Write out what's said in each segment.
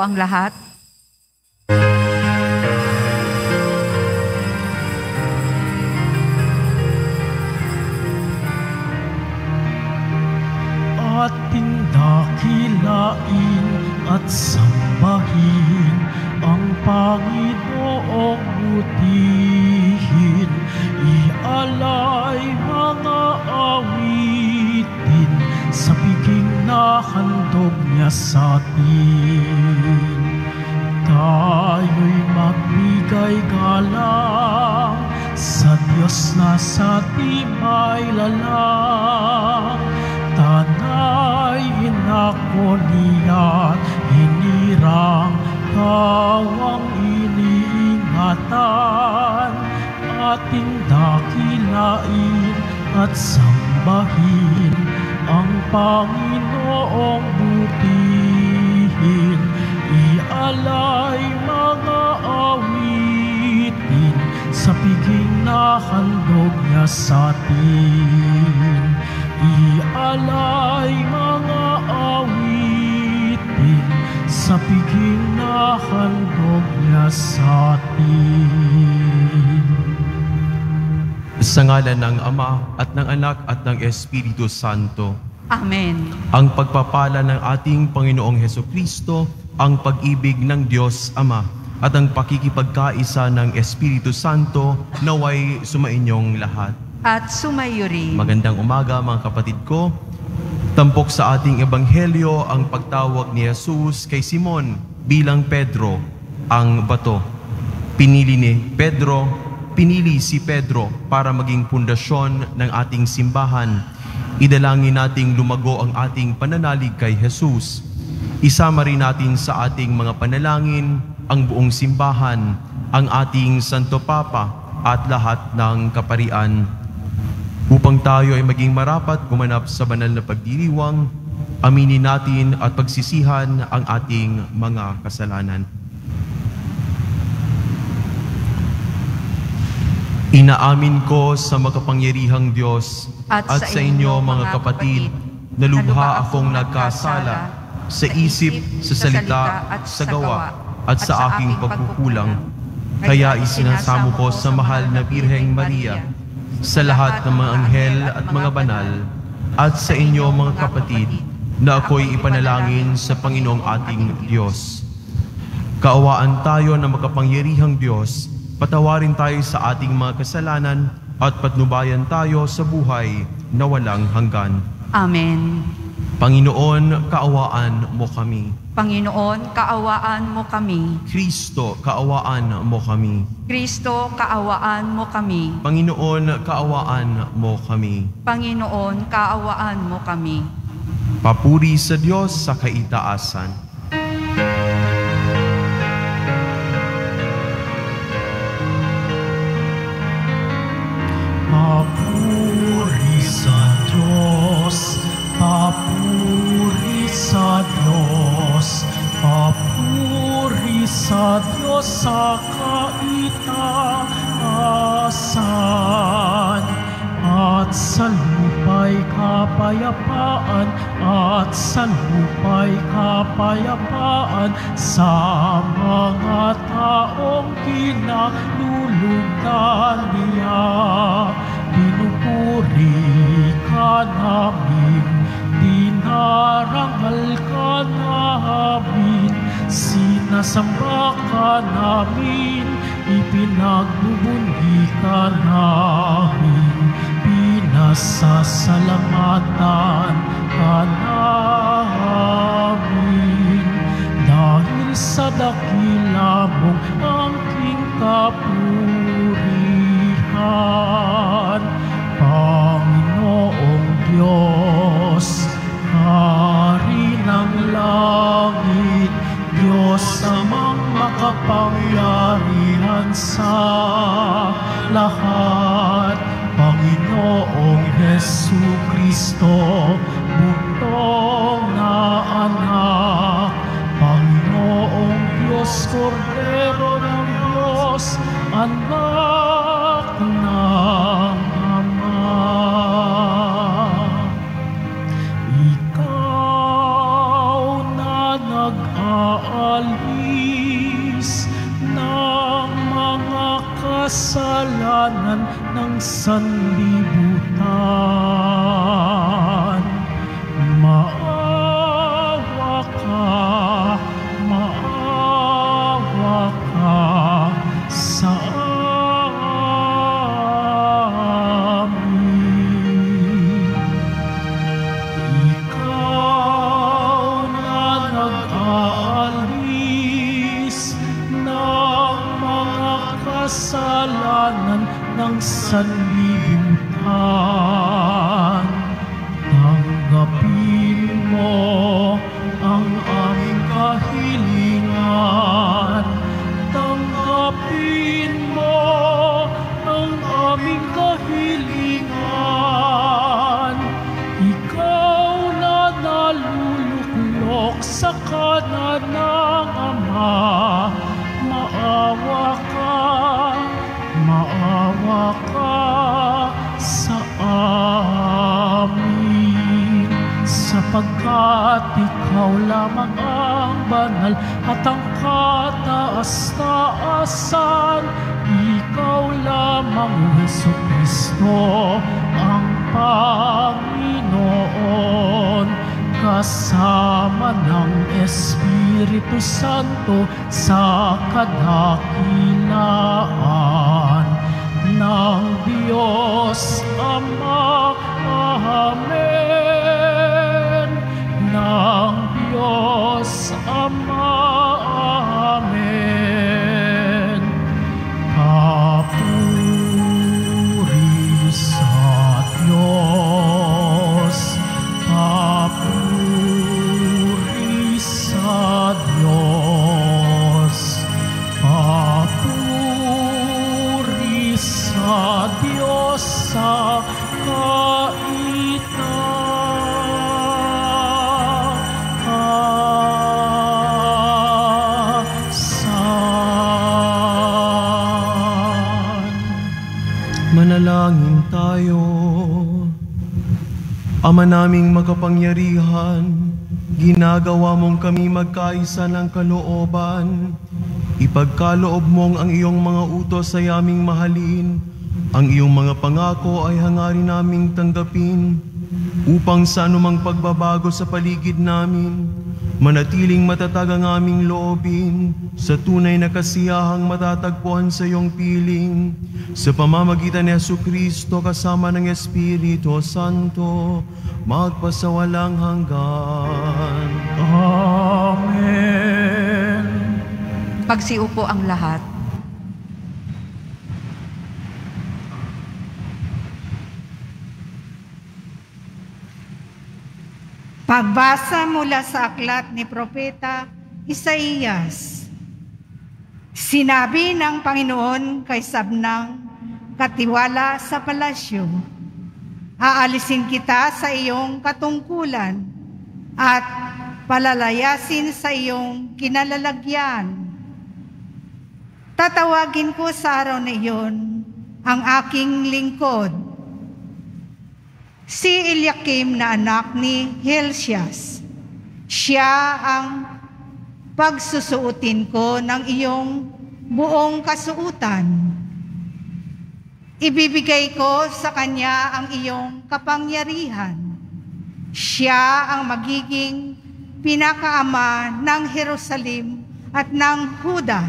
ang lahat. Ating dakilain at sambahin ang Panginoong butihin, ialay mga awitin sa piging na handog niya sa atin. Tayo'y magbigay galang sa Diyos na sa tibay lalang. Tanay inako niya't hinirang kawang iniingatan. Ating dakilain at sambahin ang Panginoong butihin, ialay mga awitin sa piging na handog niya sa atin. Ialay mga awitin sa piging na handog niya sa atin. Sa ngalan ng Ama at ng Anak at ng Espiritu Santo. Amen. Ang pagpapala ng ating Panginoong Hesukristo, ang pag-ibig ng Diyos Ama, at ang pakikipagkaisa ng Espiritu Santo naway sumainyong lahat. At sumayo rin. Magandang umaga mga kapatid ko. Tampok sa ating ebanghelyo ang pagtawag ni Jesus kay Simon bilang Pedro, ang bato. Pinili si Pedro para maging pundasyon ng ating simbahan. Idalangin nating lumago ang ating pananalig kay Jesus. Isama rin natin sa ating mga panalangin ang buong simbahan, ang ating Santo Papa at lahat ng kaparian. Upang tayo ay maging marapat gumanap sa banal na pagdiriwang, aminin natin at pagsisihan ang ating mga kasalanan. Inaamin ko sa makapangyarihang Diyos at sa inyo mga kapatid na lubha akong nagkasala sa isip, sa salita at sa gawa at sa aking pagkukulang. Kaya isinasamo ko sa mahal na Birheng Maria, sa lahat ng mga anghel at mga banal, at sa inyo mga kapatid, na ako'y ipanalangin sa Panginoong ating Diyos. Kaawaan tayo ng makapangyarihang Diyos, patawarin tayo sa ating mga kasalanan, at patnubayan tayo sa buhay na walang hanggan. Amen. Panginoon, kaawaan mo kami. Panginoon, kaawaan mo kami. Kristo, kaawaan mo kami. Kristo, kaawaan mo kami. Panginoon, kaawaan mo kami. Panginoon, kaawaan mo kami. Papuri sa Diyos sa kaitaasan. Papuri sa Diyos, papuri sa Diyos, papuri sa Diyos sa kaitaasan. At sa lupa'y kapayapaan, at sa lupa'y kapayapaan sa mga taong kinalulugdan niya. Pinupuri ka namin, dinarangal ka namin, sinasamba ka namin, ipinagbubunyi ka namin, pinasasalamatan ka namin. Dahil sa dakila mong angking kapurihan, Panginoong Diyos, Hari ng langit, Diyos amang makapangyarihan sa lahat, Panginoong Hesukristo, bugtong na anak, Panginoong Diyos, Kordero ng Diyos, anak ng Ama. Ikaw na nag-aalala kasalanan ng sanlibutan. Maawa ka sa amin. Ikaw na nag-aalis ng mga kasalanan ng sanlibutan, tanggapin mo ang aming kahilingan. Tanggapin mo ang aming kahilingan. Ikaw na naluluklok sa kanan ng Ama, maawa ka sa amin, sapagkat ikaw lamang ang banal at ang kataas-taasan. Ikaw lamang, Jesucristo, ang Panginoon, kasama ng Espiritu Santo sa kadakilaan ng Diyos Ama. Amen. Ng Diyos Ama. Amen. Papuri sa Diyos. Papuri sa Diyos. Papuri sa Diyos sa Manalangin tayo. Ama naming makapangyarihan, ginagawa mong kami magkaisa ng kalooban. Ipagkaloob mong ang iyong mga utos ay aming mahalin. Ang iyong mga pangako ay hangarin naming tanggapin, upang sa anumang pagbabago sa paligid namin, manatiling matatag ang aming loobin sa tunay na kasiyahang matatagpuan sa iyong piling, sa pamamagitan ni Jesucristo kasama ng Espiritu Santo, magpasawalang hanggan. Amen. Pagsiupo ang lahat. Pagbasa mula sa aklat ni Propeta Isaías. Sinabi ng Panginoon kay Sabnang, katiwala sa palasyo, aalisin kita sa iyong katungkulan at palalayasin sa iyong kinalalagyan. Tatawagin ko sa araw na iyon ang aking lingkod, si Eliakim na anak ni Hilcias. Siya ang pagsusuotin ko ng iyong buong kasuutan. Ibibigay ko sa kanya ang iyong kapangyarihan. Siya ang magiging pinakaama ng Jerusalem at ng Huda.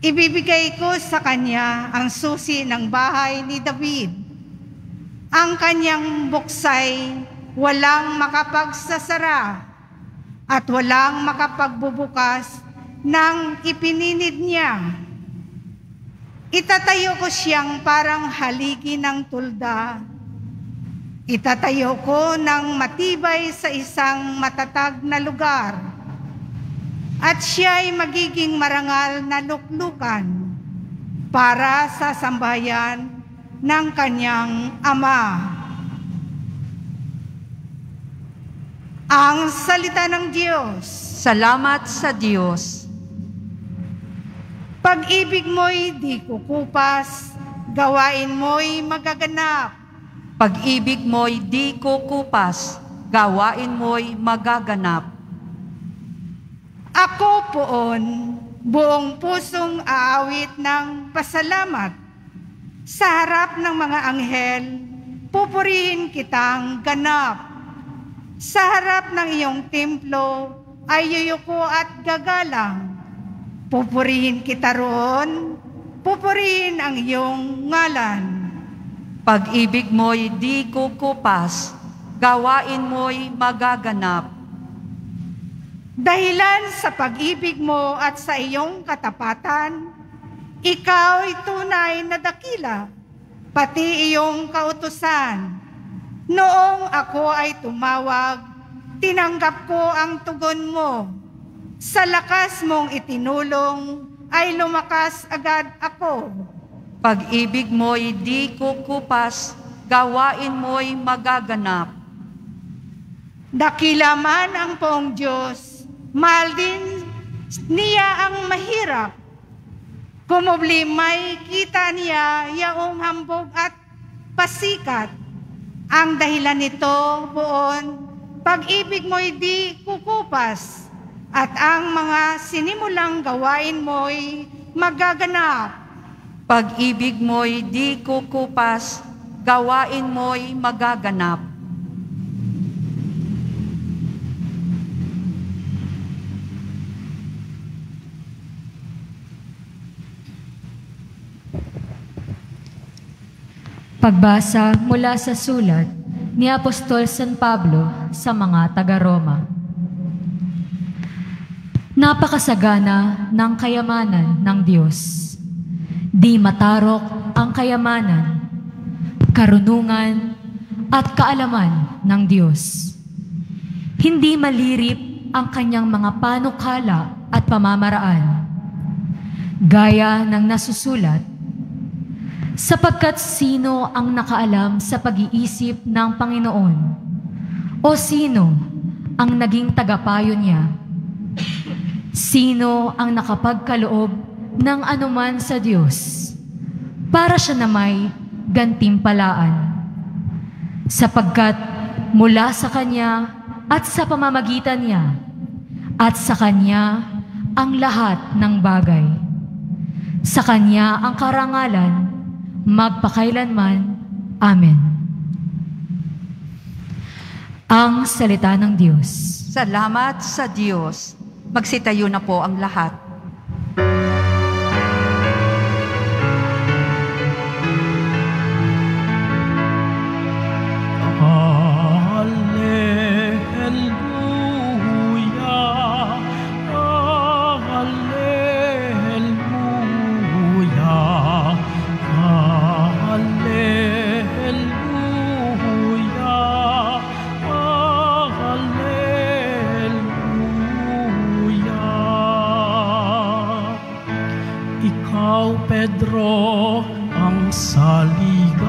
Ibibigay ko sa kanya ang susi ng bahay ni David. Ang kanyang buksay walang makapagsasara at walang makapagbubukas ng ipininid niya. Itatayo ko siyang parang haligi ng tulda. Itatayo ko ng matibay sa isang matatag na lugar. At siya ay magiging marangal na luklukan para sa sambahayan ng kanyang ama. Ang salita ng Diyos. Salamat sa Diyos. Pag-ibig mo'y di kukupas, gawain mo'y magaganap. Pag-ibig mo'y di kukupas, gawain mo'y magaganap. Ako poon, buong pusong aawit ng pasalamat Sa harap ng mga anghel, pupurihin kitang ganap. Sa harap ng iyong templo ay yuyuko at gagalang. Pupurihin kita roon, pupurihin ang iyong ngalan. Pag-ibig mo'y di kukupas, gawain mo'y magaganap. Dahilan sa pag-ibig mo at sa iyong katapatan, ikaw ay tunay na dakila, pati iyong kautusan. Noong ako ay tumawag, tinanggap ko ang tugon mo. Sa lakas mong itinulong, ay lumakas agad ako. Pag-ibig mo'y di kukupas, gawain mo'y magaganap. Dakila man ang poong Diyos, mahal din niya ang mahirap. Kumublimay kita niya yaong hambog at pasikat. Ang dahilan nito buon, pag-ibig mo'y di kukupas, at ang mga sinimulang gawain mo'y magaganap. Pag-ibig mo'y di kukupas, gawain mo'y magaganap. Pagbasa mula sa sulat ni Apostol San Pablo sa mga taga-Roma. Napakasagana ng kayamanan ng Diyos. Di matarok ang kayamanan, karunungan at kaalaman ng Diyos. Hindi malirip ang kanyang mga panukala at pamamaraan. Gaya ng nasusulat, sapagkat sino ang nakaalam sa pag-iisip ng Panginoon? O sino ang naging tagapayo niya? Sino ang nakapagkaloob ng anuman sa Diyos para siya na may gantimpalaan? Sapagkat mula sa Kanya at sa pamamagitan niya at sa Kanya ang lahat ng bagay. Sa Kanya ang karangalan magpakailanman. Amen. Ang salita ng Diyos. Salamat sa Diyos. Magsitayo na po ang lahat. Pedro, ang saligan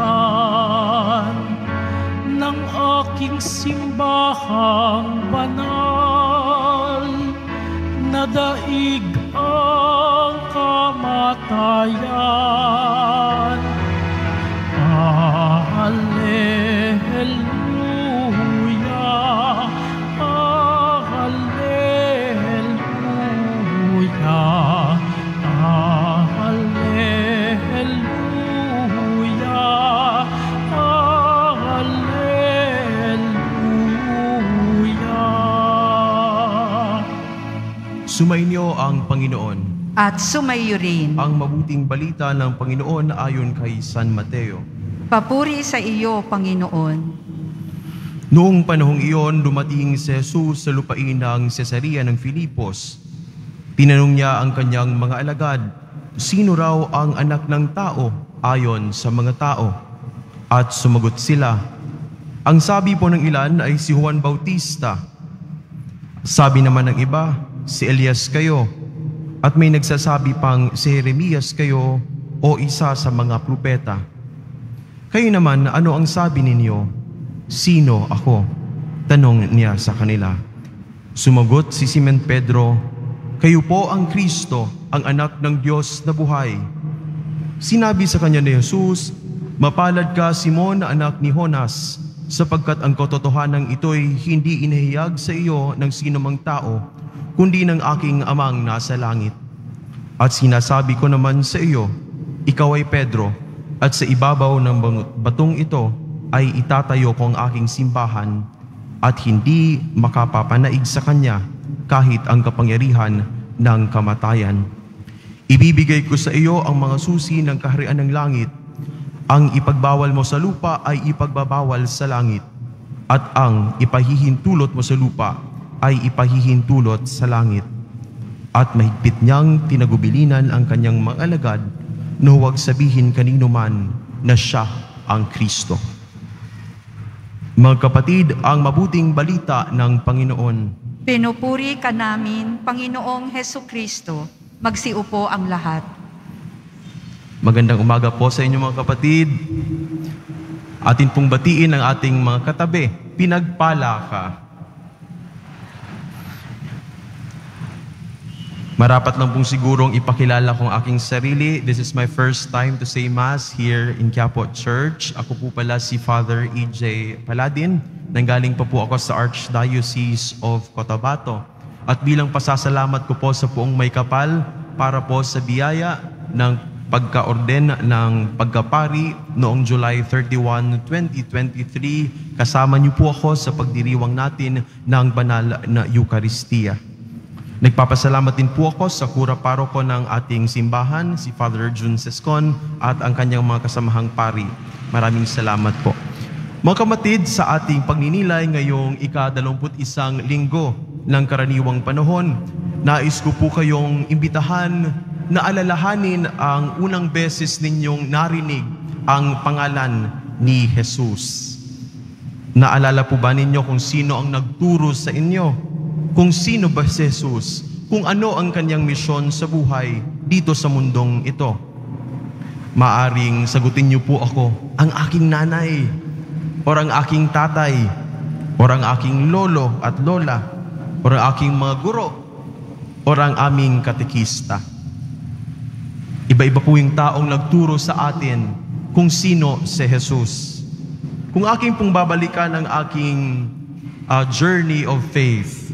ng aking simbahang banal, na daig ang kamatayan. Alleluia, alleluia. Sumainyo ang Panginoon. At sumayo rin. Ang mabuting balita ng Panginoon ayon kay San Mateo. Papuri sa iyo, Panginoon. Noong panahong iyon, dumating si Jesus sa lupain ng Cesarea ng Filipos. Tinanong niya ang kanyang mga alagad, sino raw ang anak ng tao ayon sa mga tao? At sumagot sila, ang sabi po ng ilan ay si Juan Bautista. Sabi naman ng iba, si Elias kayo. At may nagsasabi pang si Jeremias kayo o isa sa mga propeta. Kayo naman, ano ang sabi ninyo? Sino ako? Tanong niya sa kanila. Sumagot si Simon Pedro, kayo po ang Kristo, ang anak ng Diyos na buhay. Sinabi sa kanya ni Jesus, mapalad ka, Simon, na anak ni Jonas, sapagkat ang katotohanan ito'y hindi inihayag sa iyo ng sinumang tao, kundi ng aking amang nasa langit. At sinasabi ko naman sa iyo, ikaw ay Pedro, At sa ibabaw ng batong ito ay itatayo ko ang aking simbahan at hindi makapapanaig sa kanya kahit ang kapangyarihan ng kamatayan. Ibibigay ko sa iyo ang mga susi ng kaharian ng langit. Ang ipagbawal mo sa lupa ay ipagbabawal sa langit, at ang ipahihintulot mo sa lupa ay ipahihintulot sa langit. At mahigpit niyang tinagubilinan ang kanyang mga alagad na huwag sabihin kanino man na siya ang Kristo. Mga kapatid, ang mabuting balita ng Panginoon. Pinupuri ka namin, Panginoong Hesukristo. Magsiupo ang lahat. Magandang umaga po sa inyo mga kapatid. Atin pong batiin ang ating mga katabi. Pinagpala ka. Marapat lang pong sigurong ipakilala kong aking sarili. This is my first time to say Mass here in Quiapo Church. Ako po pala si Father E.J. Paladin. Nanggaling pa po ako sa Archdiocese of Cotabato. At bilang pasasalamat ko po sa Poong May Kapal para po sa biyaya ng pagka-orden ng pagkapari noong July 31, 2023. Kasama niyo po ako sa pagdiriwang natin ng banal na Eucharistia. Nagpapasalamat din po ako sa kura paroko ng ating simbahan, si Father Jun Sescon at ang kanyang mga kasamahang pari. Maraming salamat po. Mga kapatid, sa ating pagninilay ngayong ika-21 linggo ng karaniwang panahon, nais ko po kayong imbitahan na alalahanin ang unang beses ninyong narinig ang pangalan ni Jesus. Naalala po ba ninyo kung sino ang nagturo sa inyo? Kung sino ba si Jesus? Kung ano ang kanyang misyon sa buhay dito sa mundong ito? Maaring sagutin niyo po ako, ang aking nanay, o ang aking tatay, o ang aking lolo at lola, o ang aking mga guro, o ang aming katekista. Iba-iba po yung taong nagturo sa atin kung sino si Jesus. Kung aking pong babalikan ang aking journey of faith,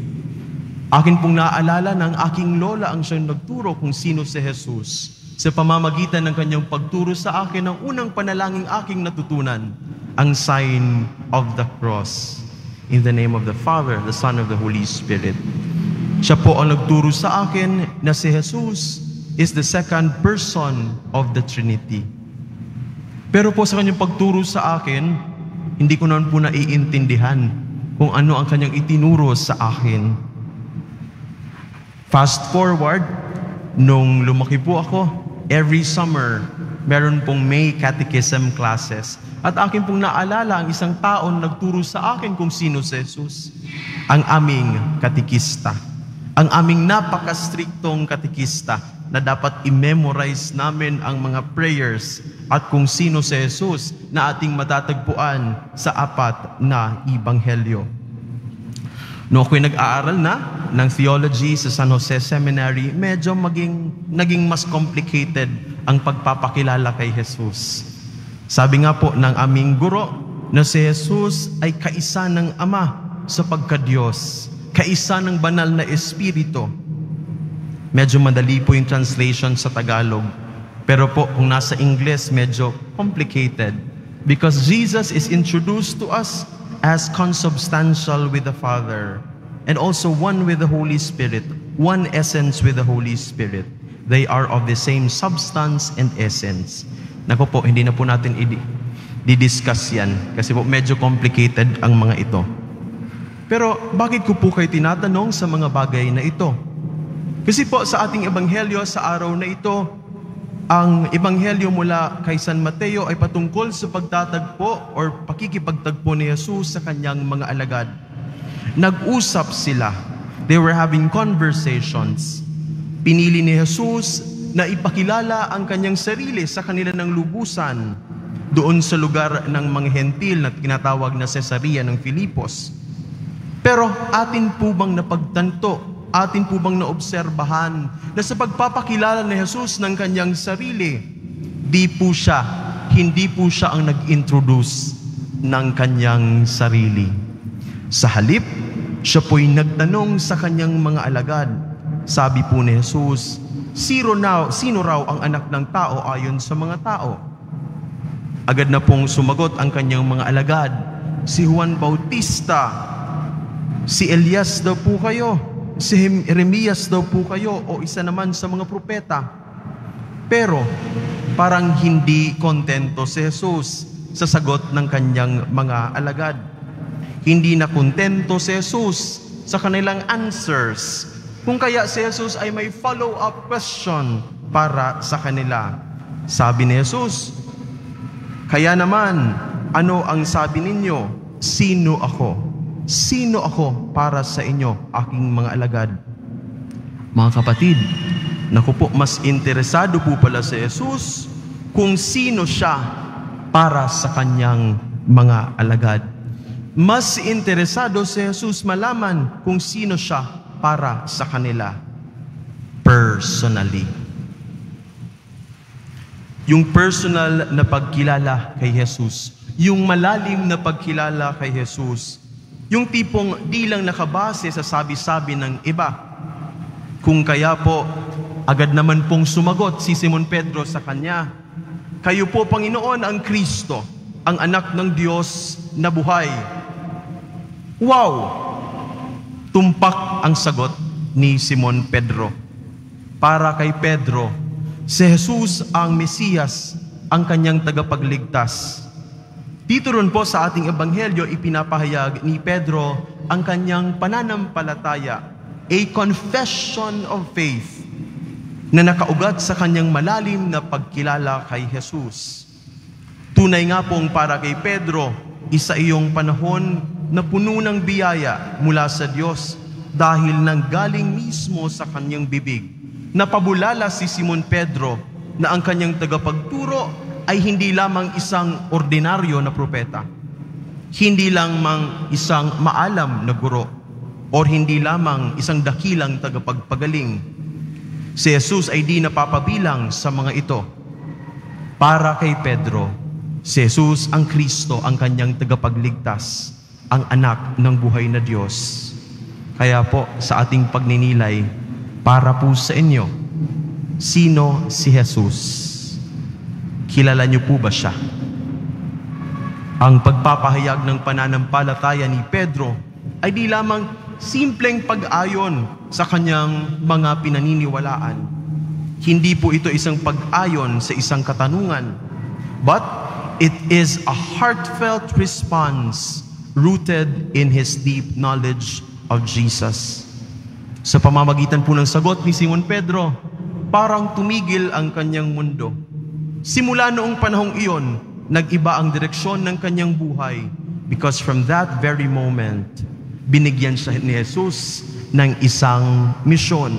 akin pong naaalala ng aking lola ang siyang nagturo kung sino si Jesus. Sa pamamagitan ng kanyang pagturo sa akin, ang unang panalangin aking natutunan, ang sign of the cross. In the name of the Father, the Son, of the Holy Spirit. Siya po ang nagturo sa akin na si Jesus is the second person of the Trinity. Pero po sa kanyang pagturo sa akin, hindi ko naman po naiintindihan kung ano ang kanyang itinuro sa akin. Fast forward, nung lumaki po ako, every summer, meron pong May Catechism classes. At akin pong naalala ang isang taon nagturo sa akin kung sino si Jesus. Ang aming katekista. Ang aming napaka-striktong katekista na dapat i-memorize namin ang mga prayers at kung sino si Jesus na ating matatagpuan sa 4 na Ebanghelyo. Noong ako'y nag-aaral na ng theology sa San Jose Seminary, medyo naging mas complicated ang pagpapakilala kay Jesus. Sabi nga po ng aming guro na si Jesus ay kaisa ng Ama sa pagka-Diyos, kaisa ng banal na Espiritu. Medyo madali po yung translation sa Tagalog. Pero po, kung nasa English, medyo complicated. Because Jesus is introduced to us as consubstantial with the Father and also one with the Holy Spirit, one essence with the Holy Spirit. They are of the same substance and essence. Nako po, hindi na po natin i-discuss yan kasi po medyo complicated ang mga ito. Pero bakit ko po kayo tinatanong sa mga bagay na ito? Kasi po sa ating ebanghelyo sa araw na ito, ang ebanghelyo mula kay San Mateo ay patungkol sa pagtatagpo or pakikipagtagpo ni Jesus sa kanyang mga alagad. Nag-usap sila. They were having conversations. Pinili ni Jesus na ipakilala ang kanyang sarili sa kanila ng lubusan doon sa lugar ng mga hentil na tinatawag na Cesarea ng Filipos. Pero atin po bang napagtanto, atin po bang naobserbahan na sa pagpapakilala ni Jesus ng kanyang sarili, hindi po siya ang nag-introduce ng kanyang sarili. Sa halip, siya po'y nagtanong sa kanyang mga alagad. Sabi po ni Jesus, sino raw ang anak ng tao ayon sa mga tao? Agad na pong sumagot ang kanyang mga alagad. Si Juan Bautista, si Elias daw po kayo, si Jeremias daw po kayo, o isa naman sa mga propeta. Pero parang hindi kontento si Jesus sa sagot ng kanyang mga alagad. Hindi na kontento si Jesus sa kanilang answers. Kung kaya si Jesus ay may follow-up question para sa kanila. Sabi ni Jesus, kaya naman, ano ang sabi ninyo? Sino ako? Sino ako para sa inyo, aking mga alagad? Mga kapatid, naku po, mas interesado po pala si Jesus kung sino siya para sa kanyang mga alagad. Mas interesado si Jesus malaman kung sino siya para sa kanila personally. Yung personal na pagkilala kay Jesus, yung malalim na pagkilala kay Jesus, yung tipong di lang nakabase sa sabi-sabi ng iba. Kung kaya po, agad naman pong sumagot si Simon Pedro sa kanya, kayo po, Panginoon, ang Kristo, ang anak ng Diyos na buhay. Wow! Tumpak ang sagot ni Simon Pedro. Para kay Pedro, si Jesus ang Mesiyas, ang kanyang tagapagligtas. Dito ron po sa ating ebanghelyo, ipinapahayag ni Pedro ang kanyang pananampalataya, a confession of faith, na nakaugat sa kanyang malalim na pagkilala kay Jesus. Tunay nga pong para kay Pedro, isa iyong panahon na puno ng biyaya mula sa Diyos dahil nanggaling mismo sa kanyang bibig. Napabulala si Simon Pedro na ang kanyang tagapagturo ay hindi lamang isang ordinaryo na propeta, hindi lamang isang maalam na guro, o hindi lamang isang dakilang tagapagpagaling. Si Jesus ay di napapabilang sa mga ito. Para kay Pedro, si Jesus ang Kristo, ang kanyang tagapagligtas, ang anak ng buhay na Diyos. Kaya po sa ating pagninilay, para po sa inyo, sino si Jesus? Kilala niyo po ba siya? Ang pagpapahayag ng pananampalataya ni Pedro ay di lamang simpleng pag-ayon sa kanyang mga pinaniniwalaan. Hindi po ito isang pag-ayon sa isang katanungan, but it is a heartfelt response rooted in his deep knowledge of Jesus. Sa pamamagitan po ng sagot ni Simon Pedro, parang tumigil ang kanyang mundo. Simula noong panahong iyon, nag-iba ang direksyon ng kanyang buhay because from that very moment, binigyan siya ni Jesus ng isang misyon.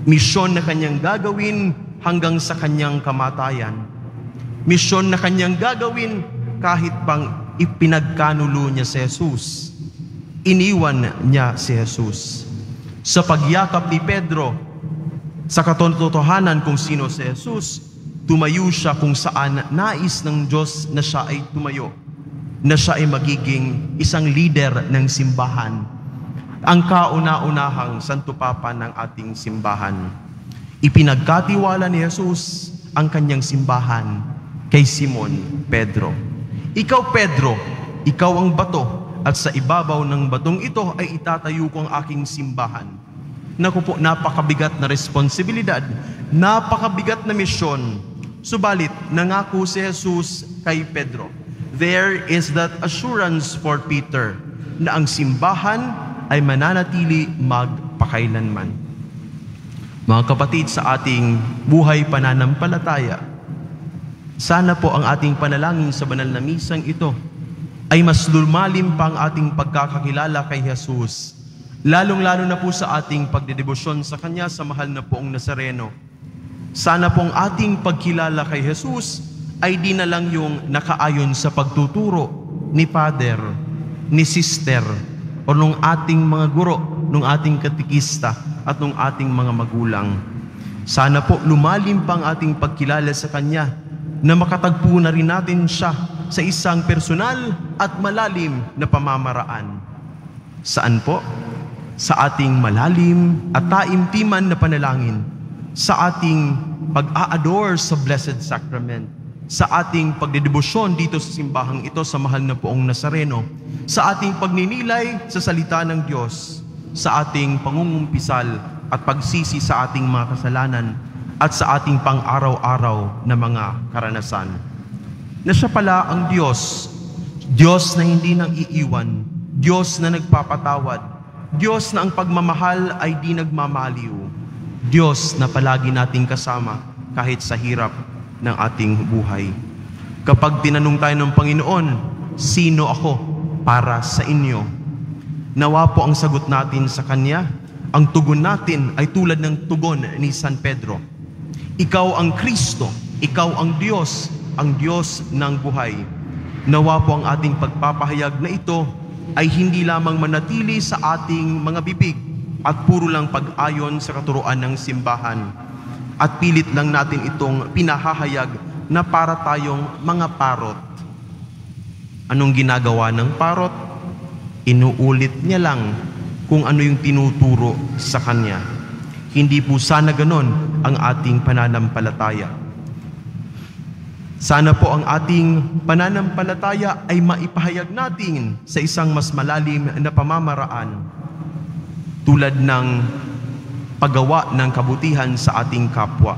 Misyon na kanyang gagawin hanggang sa kanyang kamatayan. Misyon na kanyang gagawin kahit pang ipinagkanulo niya si Jesus. Iniwan niya si Jesus. Sa pagyakap ni Pedro, sa katotohanan kung sino si Jesus, tumayo siya kung saan nais ng Diyos na siya ay tumayo, na siya ay magiging isang leader ng simbahan, ang kauna-unahang Santo Papa ng ating simbahan. Ipinagkatiwala ni Jesus ang kanyang simbahan kay Simon Pedro. Ikaw, Pedro, ikaw ang bato, at sa ibabaw ng batong ito ay itatayo ko ang aking simbahan. Naku po, napakabigat na responsibilidad, napakabigat na misyon. Subalit, nangako si Jesus kay Pedro. There is that assurance for Peter na ang simbahan ay mananatili magpakailanman. Mga kapatid, sa ating buhay pananampalataya, sana po ang ating panalangin sa banal na misang ito ay mas lumalim pa ang ating pagkakakilala kay Jesus, lalong-lalo na po sa ating pagdedebosyon sa Kanya sa mahal na poong Nazareno. Sana pong ating pagkilala kay Jesus ay di na lang yung nakaayon sa pagtuturo ni Father, ni Sister, o nung ating mga guro, nung ating katikista, at nung ating mga magulang. Sana po lumalim pa ang ating pagkilala sa Kanya, na makatagpo na rin natin siya sa isang personal at malalim na pamamaraan. Saan po? Sa ating malalim at taimtiman na panalangin, sa ating pag-a-adore sa Blessed Sacrament, sa ating pagdedebosyon dito sa simbahang ito sa mahal na poong Nazareno, sa ating pagninilay sa salita ng Diyos, sa ating pangungumpisal at pagsisi sa ating mga kasalanan at sa ating pang-araw-araw na mga karanasan. Na siya pala ang Diyos, Diyos na hindi nang iiwan, Diyos na nagpapatawad, Diyos na ang pagmamahal ay di nagmamaliw, Diyos na palagi nating kasama kahit sa hirap ng ating buhay. Kapag tinanong tayo ng Panginoon, sino ako para sa inyo? Nawa po ang sagot natin sa Kanya, ang tugon natin ay tulad ng tugon ni San Pedro. Ikaw ang Kristo, ikaw ang Diyos ng buhay. Nawa po ang ating pagpapahayag na ito ay hindi lamang manatili sa ating mga bibig at puro lang pag-ayon sa katuruan ng simbahan. At pilit lang natin itong pinahahayag na para tayong mga parot. Anong ginagawa ng parot? Inuulit niya lang kung ano yung tinuturo sa kanya. Hindi po sana ganon ang ating pananampalataya. Sana po ang ating pananampalataya ay maipahayag natin sa isang mas malalim na pamamaraan, tulad ng paggawa ng kabutihan sa ating kapwa.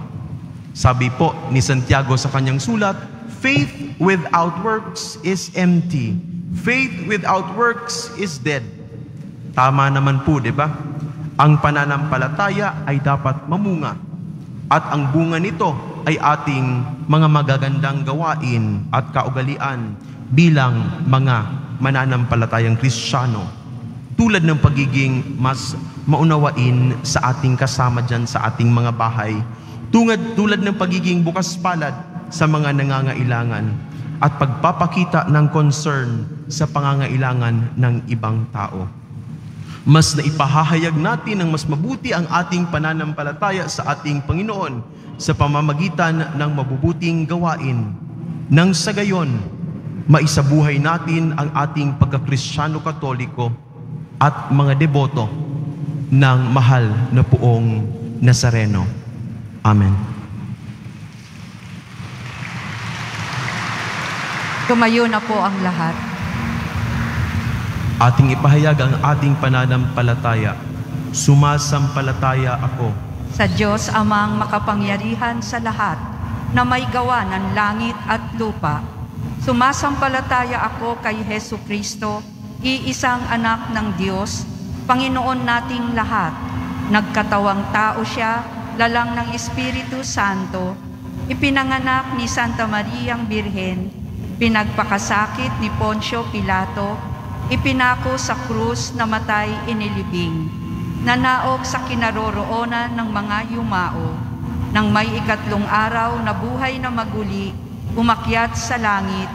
Sabi po ni Santiago sa kanyang sulat, faith without works is empty. Faith without works is dead. Tama naman po, di ba? Ang pananampalataya ay dapat mamunga. At ang bunga nito ay ating mga magagandang gawain at kaugalian bilang mga mananampalatayang Kristiyano. Tulad ng pagiging mas maunawain sa ating kasama dyan sa ating mga bahay. Tulad ng pagiging bukas palad sa mga nangangailangan at pagpapakita ng concern sa pangangailangan ng ibang tao. Mas naipahahayag natin ng mas mabuti ang ating pananampalataya sa ating Panginoon sa pamamagitan ng mabubuting gawain. Nang sa gayon, maisabuhay natin ang ating pagkakristyano katoliko at mga deboto ng mahal na poong Nazareno. Amen. Tumayo na po ang lahat. Ating ipahayag ang ating pananampalataya. Sumasampalataya ako Sa Diyos amang makapangyarihan sa lahat, na may gawa ng langit at lupa. Sumasampalataya ako kay Hesu Kristo, iisang anak ng Diyos, Panginoon nating lahat. Nagkatawang tao siya, lalang ng Espiritu Santo, ipinanganak ni Santa Mariang Birhen, pinagpakasakit ni Poncio Pilato, ipinako sa krus, namatay, inilibing, nanaog sa kinaroroonan ng mga yumao, nang may ikatlong araw na buhay na maguli, umakyat sa langit,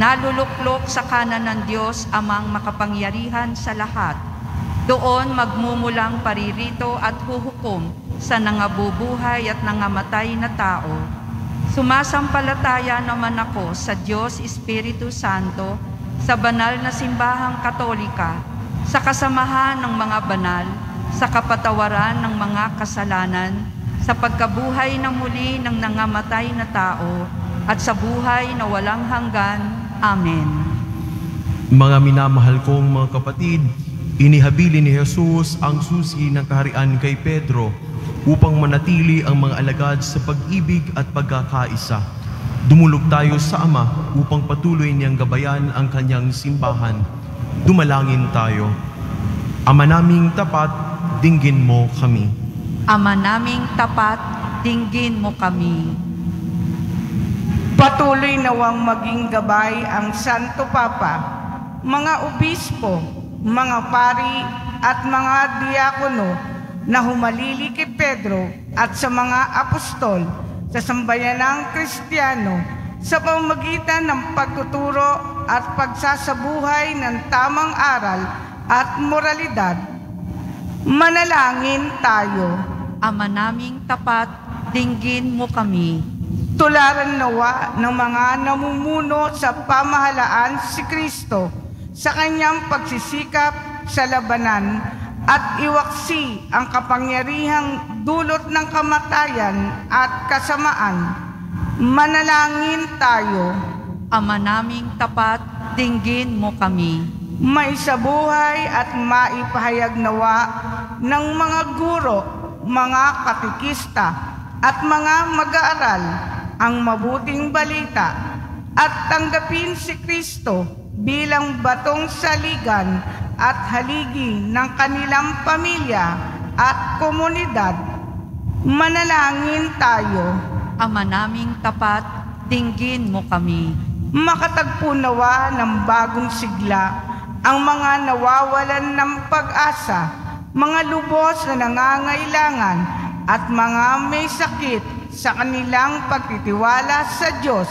naluluklok sa kanan ng Diyos amang makapangyarihan sa lahat. Doon magmumulang paririto at huhukom sa nangabubuhay at nangamatay na tao. Sumasampalataya naman ako sa Diyos Espiritu Santo, sa banal na simbahang katolika, sa kasamahan ng mga banal, sa kapatawaran ng mga kasalanan, sa pagkabuhay na muli ng nangamatay na tao, at sa buhay na walang hanggan. Amen. Mga minamahal kong mga kapatid, inihabili ni Jesus ang susi ng kaharian kay Pedro upang manatili ang mga alagad sa pag-ibig at pagkakaisa. Dumulog tayo sa Ama upang patuloy niyang gabayan ang kanyang simbahan. Dumalangin tayo. Ama naming tapat, dinggin mo kami. Ama naming tapat, dinggin mo kami. Patuloy nawang maging gabay ang Santo Papa, mga obispo, mga pari at mga diakono na humalili kay Pedro at sa mga apostol sa sambayanang Kristiyano sa pamamagitan ng pagtuturo at pagsasabuhay ng tamang aral at moralidad. Manalangin tayo. Ama naming tapat, dinggin mo kami. Tularan nawa ng mga namumuno sa pamahalaan si Kristo sa kanyang pagsisikap sa labanan at iwaksi ang kapangyarihang dulot ng kamatayan at kasamaan. Manalangin tayo. Ama naming tapat, dinggin mo kami. Maisabuhay at maipahayag nawa ng mga guro, mga katikista at mga mag-aaral ang mabuting balita at tanggapin si Kristo bilang batong saligan at haligi ng kanilang pamilya at komunidad. Manalangin tayo. Ama naming tapat, dinggin mo kami. Makatagpo nawa ng bagong sigla ang mga nawawalan ng pag-asa, mga lubos na nangangailangan at mga may sakit sa kanilang pagtitiwala sa Diyos,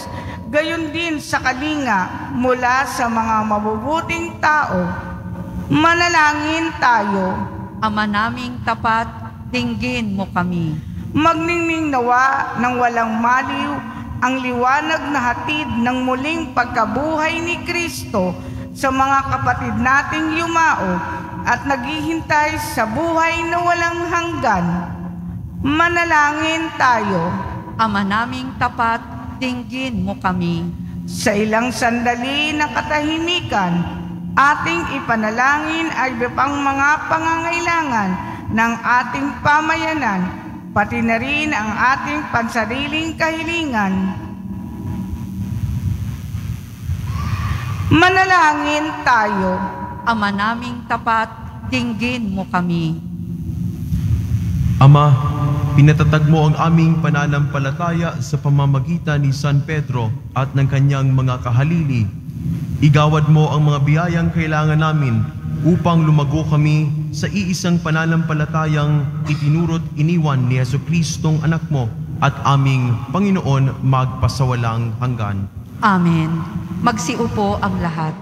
gayon din sa kalinga mula sa mga mabubuting tao. Manalangin tayo. Ama naming tapat, dinggin mo kami. Magningning nawa ng walang maliw ang liwanag na hatid ng muling pagkabuhay ni Kristo sa mga kapatid nating yumao at naghihintay sa buhay na walang hanggan. Manalangin tayo. Ama naming tapat, dinggin mo kami. Sa ilang sandali ng katahimikan, ating ipanalangin ay pang mga pangangailangan ng ating pamayanan, pati na rin ang ating pansariling kahilingan. Manalangin tayo. Ama naming tapat, dinggin mo kami. Ama, pinatatag mo ang aming pananampalataya sa pamamagitan ni San Pedro at ng kanyang mga kahalili. Igawad mo ang mga biyayang kailangan namin upang lumago kami sa iisang pananampalatayang itinurot iniwan ni Jesucristong anak mo at aming Panginoon magpasawalang hanggan. Amen. Magsiupo ang lahat.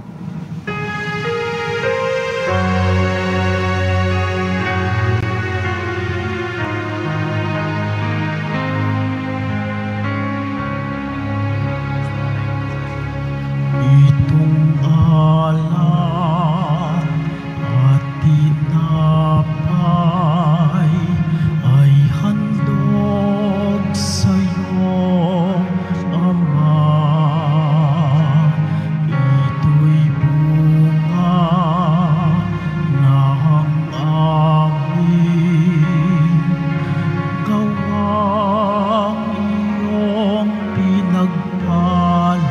Itong alak at tinapay ay handog sa'yo, Ama. Ito'y bunga ng aming gawang iyong pinagpala.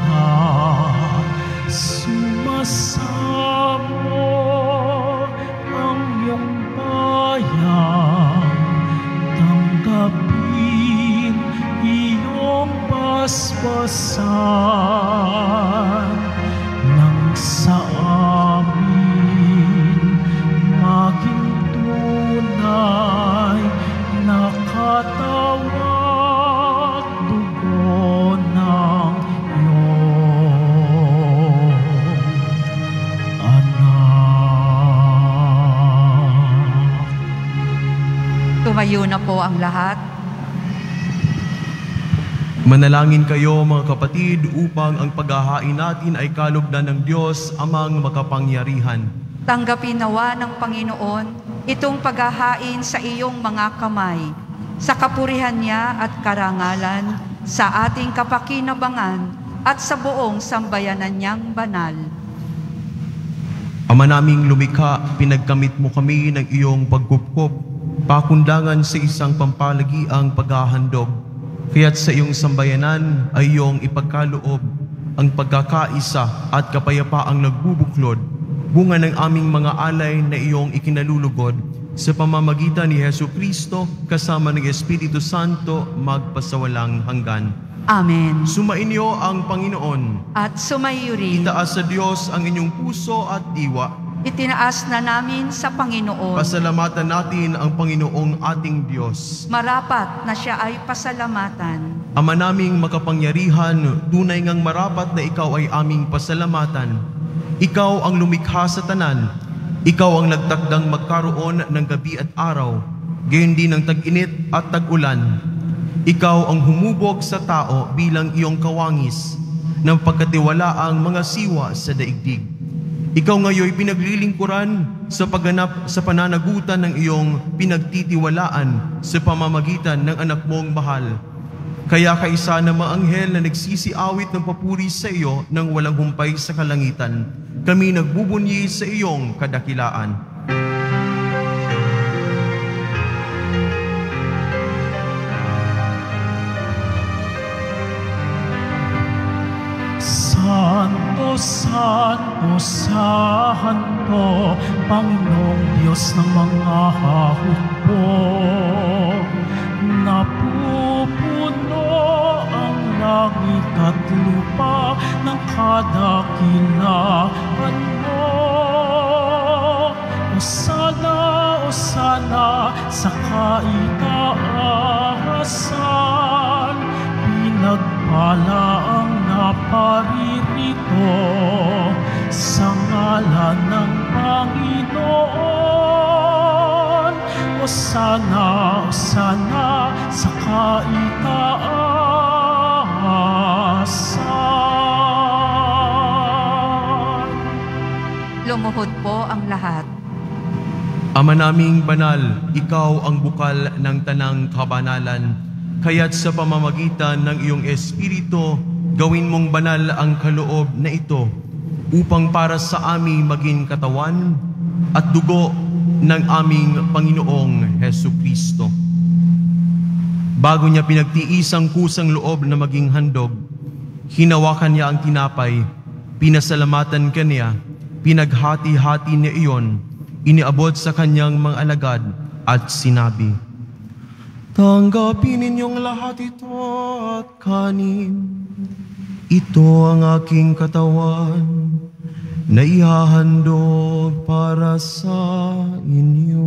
Sumasamo ang iyong bayan, tanggapin iyong basbasan, nang sa amin maging tunay na katawan at dugo ng iyong anak. Tumayo na po ang lahat. Manalangin kayo mga kapatid upang ang paghahain natin ay kalugdan ng Diyos amang makapangyarihan. Tanggapin nawa ng Panginoon itong paghahain sa iyong mga kamay, sa kapurihan niya at karangalan, sa ating kapakinabangan at sa buong sambayanan niyang banal. Ama naming lumikha, pinagkamit mo kami ng iyong pagkupkop, pakundangan sa isang pampalagiang paghahandog. Kaya't sa iyong sambayanan ay iyong ipagkaloob ang pagkakaisa at kapayapaang nagbubuklod, bunga ng aming mga alay na iyong ikinalulugod sa pamamagitan ni Jesucristo kasama ng Espiritu Santo magpasawalang hanggan. Amen. Sumainyo ang Panginoon. At sumayo rin. Itaas sa Diyos ang inyong puso at diwa. Itinaas na namin sa Panginoon. Pasalamatan natin ang Panginoong ating Diyos. Marapat na siya ay pasalamatan. Ama naming makapangyarihan, tunay ngang marapat na ikaw ay aming pasalamatan. Ikaw ang lumikha sa tanan. Ikaw ang nagtakdang magkaroon ng gabi at araw, gayon din ng tag-init at tag-ulan. Ikaw ang humubog sa tao bilang iyong kawangis, ng pagkatiwalaang mga siwa sa daigdig. Ikaw ngayo'y pinaglilingkuran sa pagganap sa pananagutan ng iyong pinagtitiwalaan sa pamamagitan ng anak mong mahal. Kaya kaisa ng mga anghel na nagsisiawit ng papuri sa iyo nang walang humpay sa kalangitan, kami nagbubunyi sa iyong kadakilaan. Santo, Santo, Santo, Panginoong Diyos ng mga hukbo. Napupuno ang langit at lupa ng kadakilaan mo. Osana, Osana sa kaitaasan, pinagpala ang naparirito sa ngalan ng Panginoon. Osana, Osana sa kaitaasan. Lumuhod po ang lahat. Ama naming banal, ikaw ang bukal ng tanang kabanalan, kaya't sa pamamagitan ng iyong Espiritu, gawin mong banal ang kaloob na ito, upang para sa aming maging katawan at dugo ng aming Panginoong Hesukristo. Bago niya pinagtiis ang kusang loob na maging handog, hinawakan niya ang tinapay, pinasalamatan kaniya, pinaghati-hati niya iyon, iniabot sa kanyang mga alagad at sinabi, "Tanggapin ninyong lahat ito at kanin. Ito ang aking katawan na ihahandog para sa inyo."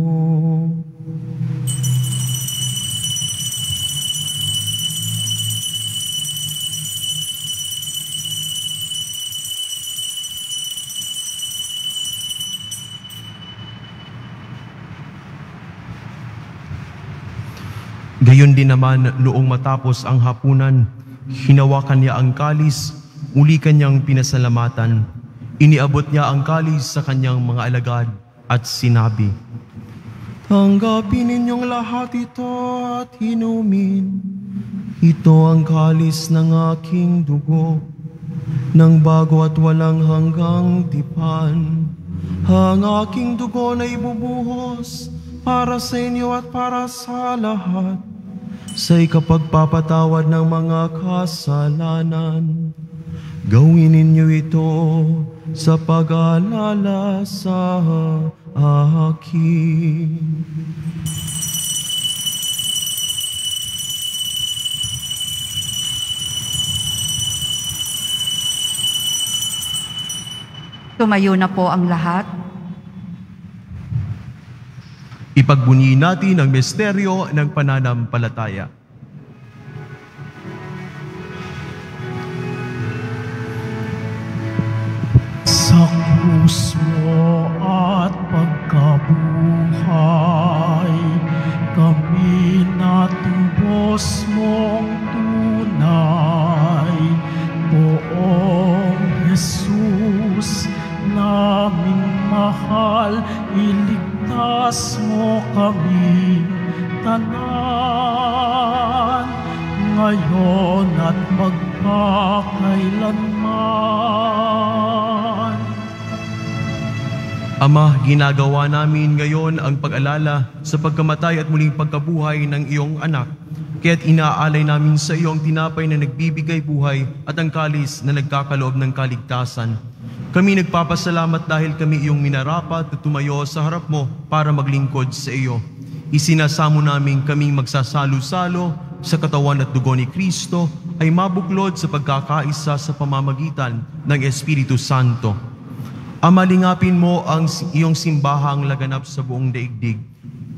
Gayon din naman noong matapos ang hapunan, hinawakan niya ang kalis, muli kanyang pinasalamatan. Iniabot niya ang kalis sa kanyang mga alagad at sinabi, "Tanggapin ninyong lahat ito at inumin. Ito ang kalis ng aking dugo, ng bago at walang hanggang tipan. Ang aking dugo na ibubuhos para sa inyo at para sa lahat, sa ikapagpapatawad ng mga kasalanan. Gawin ninyo ito sa pag-aalala sa akin." Tumayo na po ang lahat. Ipagbunyi natin ang misteryo ng pananampalataya. Sa krus mo at pagkabuhay, kami natubos mong tunay. Poong Jesus, naming mahal, iligtas mo kami tanan, ngayon at magpakailanman. Ama, ginagawa namin ngayon ang pag-alala sa pagkamatay at muling pagkabuhay ng iyong anak. Kaya't inaalay namin sa iyo ang tinapay na nagbibigay buhay at ang kalis na nagkakaloob ng kaligtasan. Kami nagpapasalamat dahil kami iyong minarapat at tumayo sa harap mo para maglingkod sa iyo. Isinasamo namin kaming magsasalo-salo sa katawan at dugo ni Kristo ay mabuklod sa pagkakaisa sa pamamagitan ng Espiritu Santo. Ama, lingapin mo ang iyong simbahang laganap sa buong daigdig.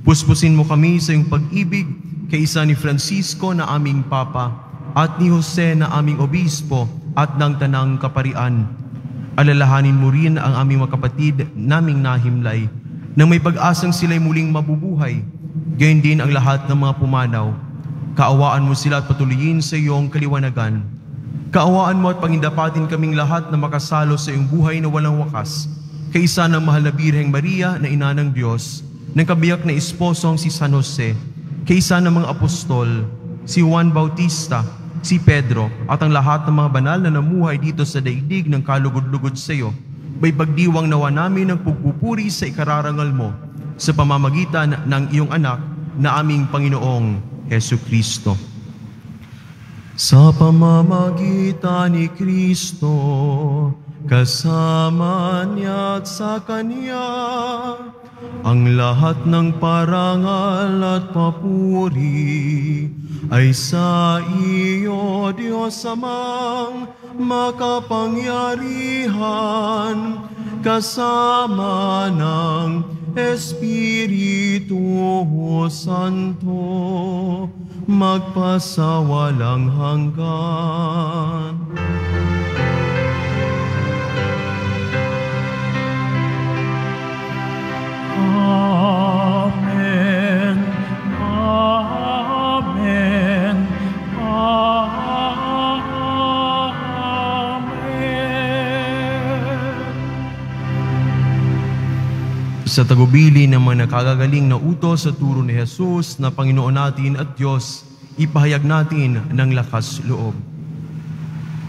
Puspusin mo kami sa iyong pag-ibig kaisa ni Francisco na aming Papa at ni Jose na aming Obispo at ng Tanang Kaparian. Alalahanin mo rin ang aming mga kapatid naming nahimlay na may pag-asang sila'y muling mabubuhay. Gayon din ang lahat ng mga pumanaw. Kaawaan mo sila at patuloyin sa iyong kaliwanagan. Kaawaan mo at pangindapatin kaming lahat na makasalo sa iyong buhay na walang wakas. Kaisa ng mahal na Birheng Maria na ina ng Diyos, ng kabiyak na esposong si San Jose, kaisa ng mga apostol, si Juan Bautista, si Pedro, at ang lahat ng mga banal na namuhay dito sa daigdig ng kalugod-lugod sa iyo, may pagdiwang nawa namin ng pagpupuri sa ikararangal mo sa pamamagitan ng iyong anak na aming Panginoong Hesu Kristo. Sa pamamagitan ni Kristo, kasama niya at sa Kanya, ang lahat ng parangal at papuri ay sa iyo, Diyos Amang makapangyarihan, kasama ng Espiritu Santo, magpasawalang hanggan. Amen. Amen. Amen. Sa tagubili ng mga nakagagaling na utos sa turo ni Jesus na Panginoon natin at Diyos, ipahayag natin ng lakas loob.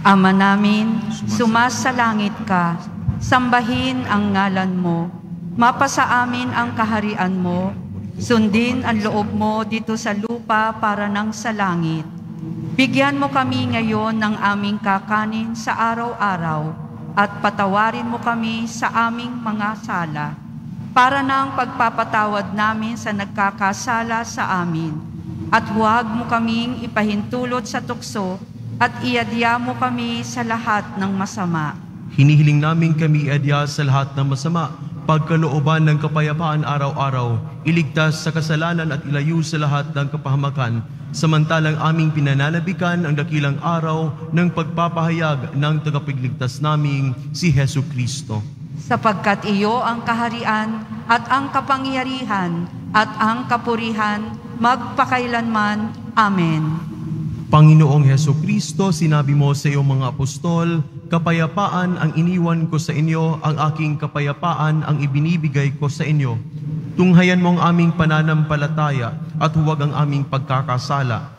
Ama namin, sumasalangit ka, sambahin ang ngalan mo. Mapasa amin ang kaharian mo, sundin ang loob mo dito sa lupa para nang sa langit. Bigyan mo kami ngayon ng aming kakanin sa araw-araw at patawarin mo kami sa aming mga sala, para nang pagpapatawad namin sa nagkakasala sa amin. At huwag mo kaming ipahintulot sa tukso at iadya mo kami sa lahat ng masama. Hinihiling namin kami iadya sa lahat ng masama, pagkalooban ng kapayapaan araw-araw, iligtas sa kasalanan at ilayo sa lahat ng kapahamakan, samantalang aming pinananabikan ang dakilang araw ng pagpapahayag ng tagapagligtas naming si Hesu Kristo. Sapagkat iyo ang kaharian at ang kapangyarihan at ang kapurihan magpakailanman. Amen. Panginoong Hesu Kristo, sinabi mo sa iyong mga apostol, kapayapaan ang iniwan ko sa inyo, ang aking kapayapaan ang ibinibigay ko sa inyo. Tunghayan mo ang aming pananampalataya at huwag ang aming pagkakasala.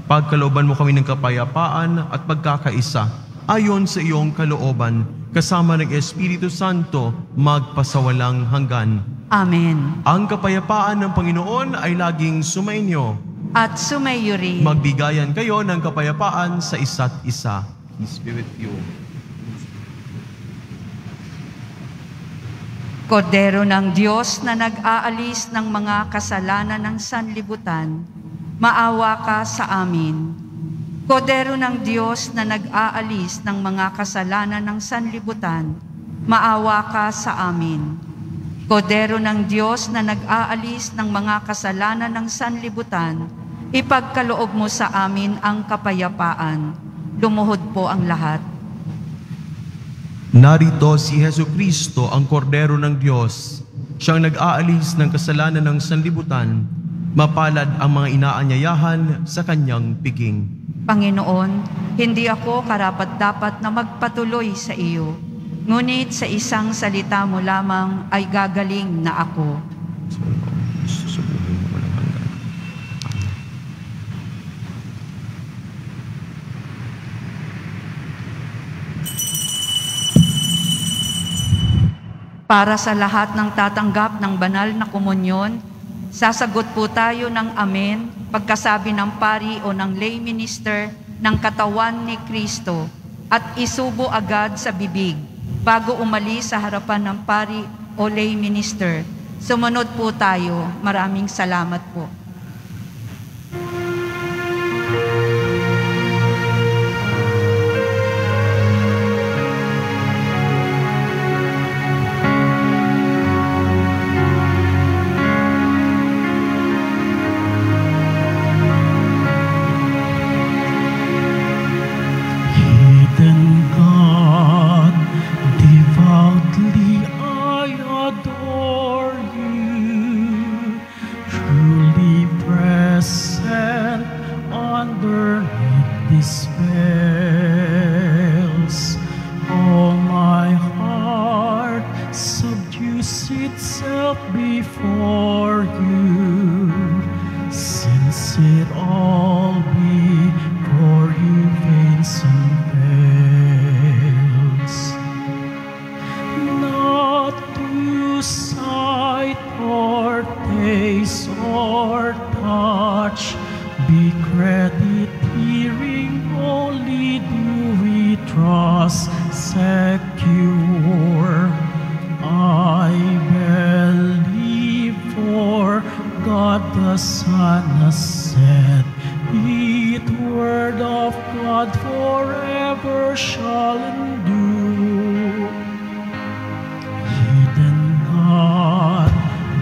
Pagkalooban mo kami ng kapayapaan at pagkakaisa, ayon sa iyong kalooban, kasama ng Espiritu Santo, magpasawalang hanggan. Amen. Ang kapayapaan ng Panginoon ay laging sumainyo. At sumayo rin. Magbigayan kayo ng kapayapaan sa isa't isa. Peace be with you. Kordero ng Diyos na nag-aalis ng mga kasalanan ng sanlibutan, maawa ka sa amin. Kordero ng Diyos na nag-aalis ng mga kasalanan ng sanlibutan, maawa ka sa amin. Kordero ng Diyos na nag-aalis ng mga kasalanan ng sanlibutan, ipagkaloob mo sa amin ang kapayapaan. Lumuhod po ang lahat. Narito si Hesu Kristo, ang Kordero ng Diyos. Siyang nag-aalis ng kasalanan ng sanlibutan. Mapalad ang mga inaanyayahan sa kanyang piging. Panginoon, hindi ako karapat-dapat na magpatuloy sa iyo. Ngunit sa isang salita mo lamang ay gagaling na ako. Para sa lahat ng tatanggap ng banal na komunyon, sasagot po tayo ng amen pagkasabi ng pari o ng lay minister ng katawan ni Kristo at isubo agad sa bibig bago umalis sa harapan ng pari o lay minister. Sumunod po tayo. Maraming salamat po. Before you, since it all belongs credit, hearing only do we trust secure. I believe, for God the Son has said, the word of God forever shall endure. Hidden God,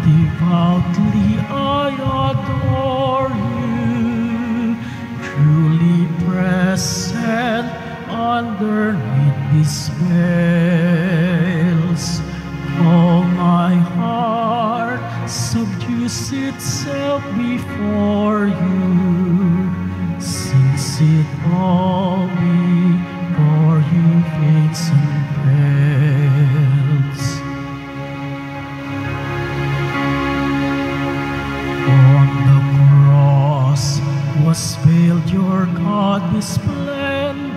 devoutly I adore you, truly present underneath these veils. All my heart subdues itself before you, since it all before you fades and fails. On the cross was veiled your godly splendor.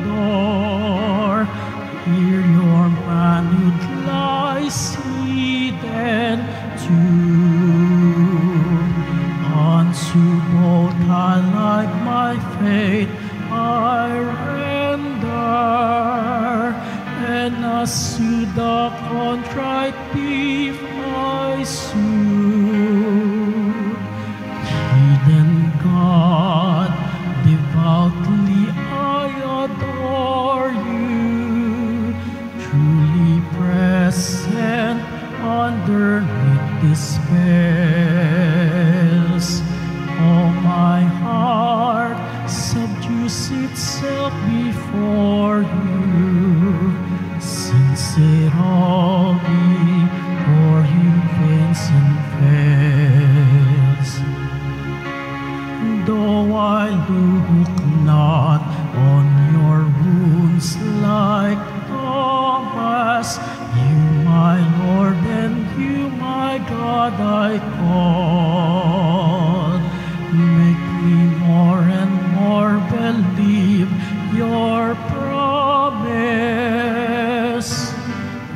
Here your manhood lies hidden too. Unto both I like my faith I render, and as to the contrite thief I sue. Hidden God, devoutly I adore you, truly present underneath these veils. All my heart subdues itself before you, since it all before you fades and fails. Though I look not on your wounds like Thomas, you my Lord and you my God I call. Make me more and more believe your promise.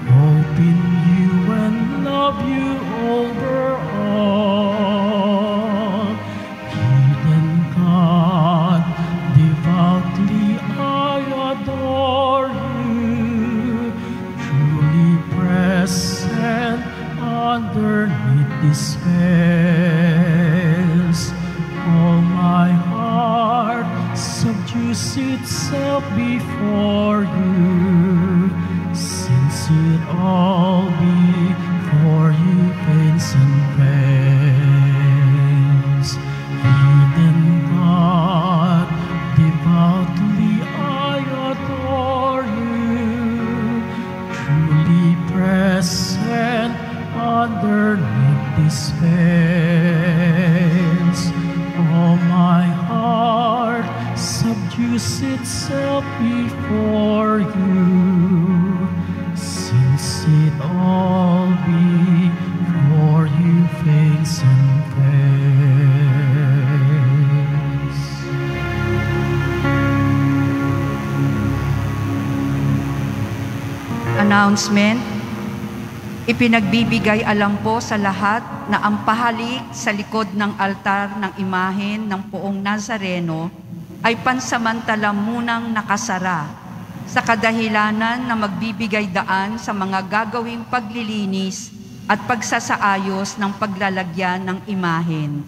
Hope in you and love you over all. Hidden God, devoutly I adore you, truly present underneath these veils. All my heart subdues itself before you, since it all before you fades and fails. Hidden God, devoutly I adore you, truly present underneath these veils. All my heart subdues itself before you, since it all before you fades and fails. Announcement. Ipinagbibigay alam po sa lahat na ang pahalik sa likod ng altar ng imahen ng Poong Nazareno ay pansamantala munang nakasara sa kadahilanan na magbibigay daan sa mga gagawing paglilinis at pagsasaayos ng paglalagyan ng imahen.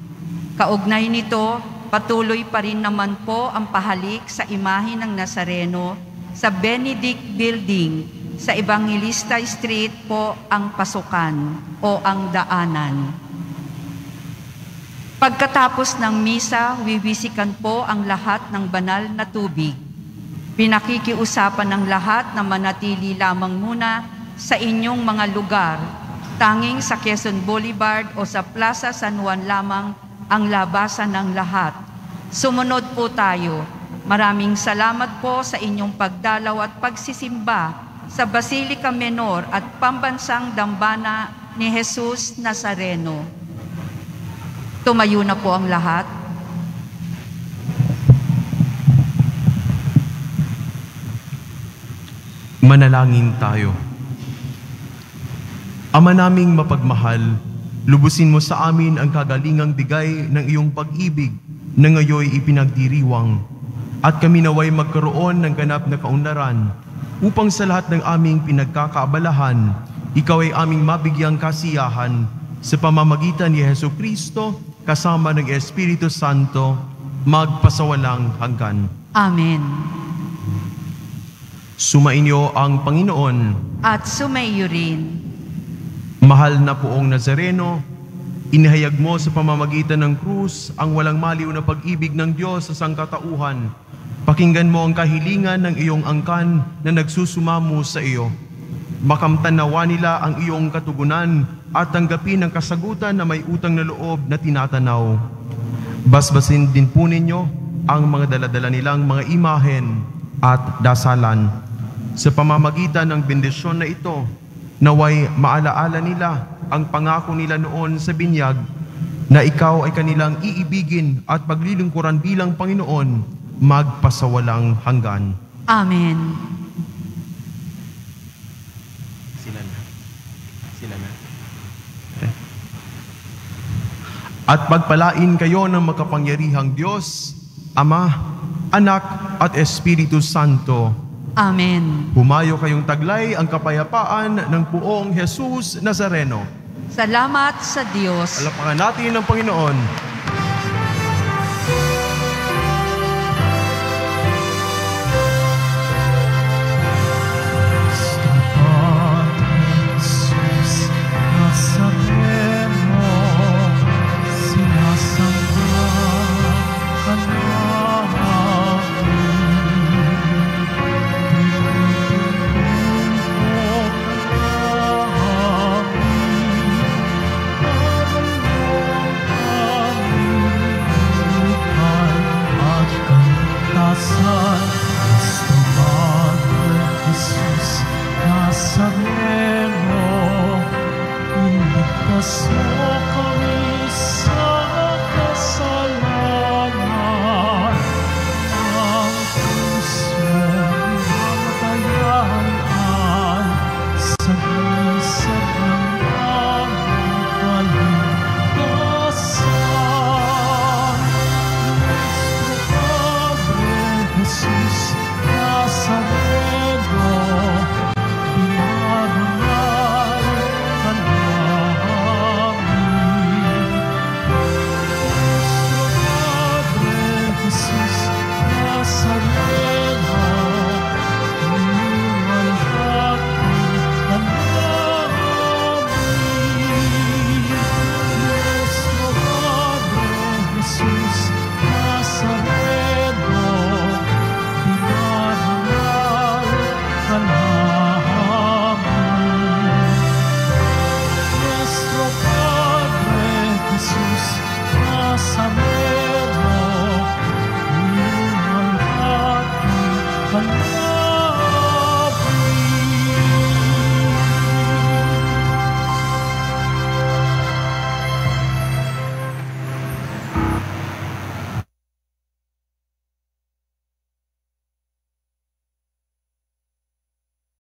Kaugnay nito, patuloy pa rin naman po ang pahalik sa imahen ng Nazareno sa Benedict Building sa Evangelista Street po ang pasukan o ang daanan. Pagkatapos ng misa, wiwisikan po ang lahat ng banal na tubig. Pinakikiusapan ng lahat na manatili lamang muna sa inyong mga lugar. Tanging sa Quezon Boulevard o sa Plaza San Juan lamang ang labasan ng lahat. Sumunod po tayo. Maraming salamat po sa inyong pagdalaw at pagsisimba sa Basilica Menor at Pambansang Dambana ni Jesus Nazareno. Tumayo na po ang lahat. Manalangin tayo. Ama naming mapagmahal, lubusin mo sa amin ang kagalingang bigay ng iyong pag-ibig na ngayoy ipinagdiriwang, at kami naway magkaroon ng ganap na kaunlaran, upang sa lahat ng aming pinagkakaabalahan, ikaw ay aming mabigyang kasiyahan sa pamamagitan ni Hesu Kristo, kasama ng Espiritu Santo, magpasawalang hanggan. Amen. Sumainyo ang Panginoon. At sumaiyo rin. Mahal na Poong Nazareno, inihayag mo sa pamamagitan ng krus ang walang maliw na pag-ibig ng Diyos sa sangkatauhan. Pakinggan mo ang kahilingan ng iyong angkan na nagsusumamo sa iyo. Makamtan nawa nila ang iyong katugunan at tanggapin ang kasagutan na may utang na loob na tinatanaw. Basbasin din po ninyo ang mga daladala nilang mga imahen at dasalan. Sa pamamagitan ng bendisyon na ito, naway maalaala nila ang pangako nila noon sa binyag na ikaw ay kanilang iibigin at paglilingkuran bilang Panginoon magpasawalang hanggan. Amen. Sila na. Okay. At pagpalain kayo ng makapangyarihang Diyos, Ama, Anak at Espiritu Santo. Amen. Humayo kayong taglay ang kapayapaan ng Poong Jesus Nazareno. Salamat sa Diyos. Alapakan natin ang Panginoon.